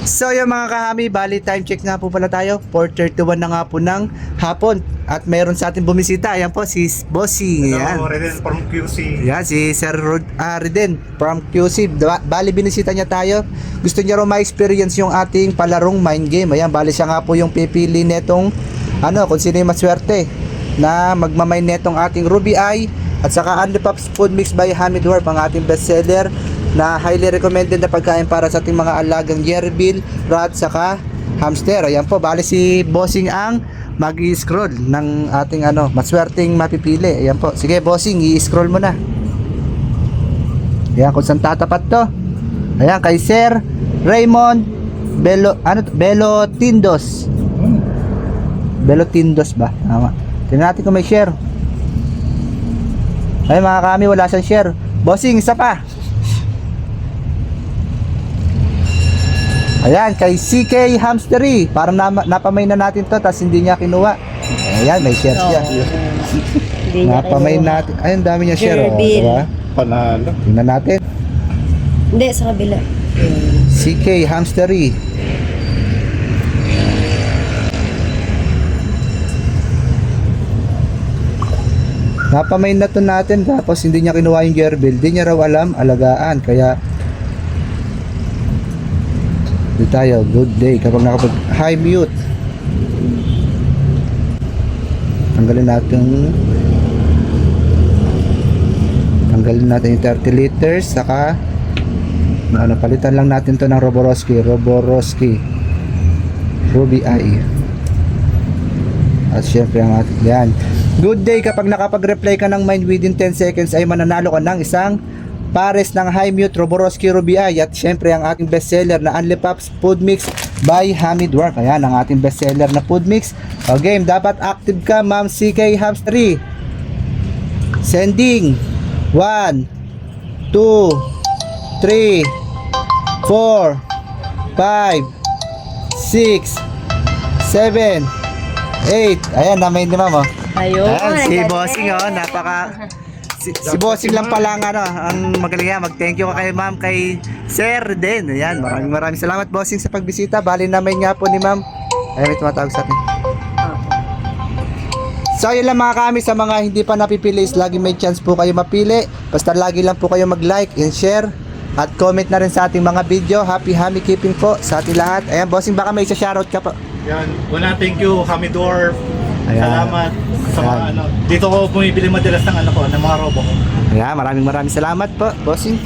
So yung mga kahami, bali time check nga po pala tayo, 4:31 na nga po ng hapon. At mayroon sa ating bumisita, ayan po si Bossing. Hello, Ayan. Reden from QC. Yan, si Sir Riden from QC. Bali binisita niya tayo. Gusto niya raw ma-experience yung ating palarong mind game. Ayan, bali siya nga po yung pipili netong kung sino yung maswerte na magmamine netong ating Ruby Eye at saka Only Pops Food Mix by Hamid Warp, ang ating bestseller na highly recommended na pagkain para sa ating mga alagang gerbil, rat, saka hamster. Ayan po, bali si Bossing ang mag-i-scroll ng ating maswerteng mapipili. Ayan po. Sige, Bossing, i-scroll mo na. Ayan, kung saan tatapat to. Ayan, kay Sir Raymond Belotindos. Belotindos ba? Tama. Tingnan natin kung may share. Ay, mga kami, wala siyang share. Bossing, isa pa. Ayan, kay CK Hamstery. Parang napamay na natin to, tapos hindi niya kinuha. Ayan, may share siya. Napamay natin. Ay, ang dami niya share. Diba? Panalo. Tingnan natin. Hindi, sa kabila. CK Hamstery. Napamay na to natin, tapos hindi niya kinuha yung gerbil. Hindi niya raw alam alagaan, kaya di tayo, good day. Kapag nakapag high mute, tanggalin natin yung 30 liters, saka palitan lang natin to ng Roboroski Ruby Eye. At syempre ang ating yan. Good day, kapag nakapag-reply ka ng mine within 10 seconds ay mananalo ka ng isang pares ng high mute Roboroski Ruby Eye at syempre ang ating bestseller na Only Pops Food Mix by Hamid Warp. Ayan ang ating bestseller na food mix. O game, dapat active ka, Ma'am CK Hamstery. Sending 1 2 3 4 5 6 7 8. Ayan, na-main ni Ma'am. Ayun. Ayan, si Bossing si Bossing lang pala ang magaling yan. Mag-thank you ka kay Ma'am, kay Sir din. Ayan, maraming salamat Bossing sa pagbisita. Bali namin nga po ni Ma'am. Ayan, may tumatawag sa atin. So yun lang mga kami, sa mga hindi pa napipili is lagi may chance po kayo mapili. Basta lagi lang po kayo mag-like and share at comment na rin sa ating mga video. Happy keeping po sa ating lahat. Ayan Bossing, baka may isa-shoutout ka po. Yan. Una, thank you, Hamidor. Ayan. Salamat sa mga Ayan. Dito ko bumibili madalas ng ng mga robo ko. Ayan, maraming salamat po, Bossing.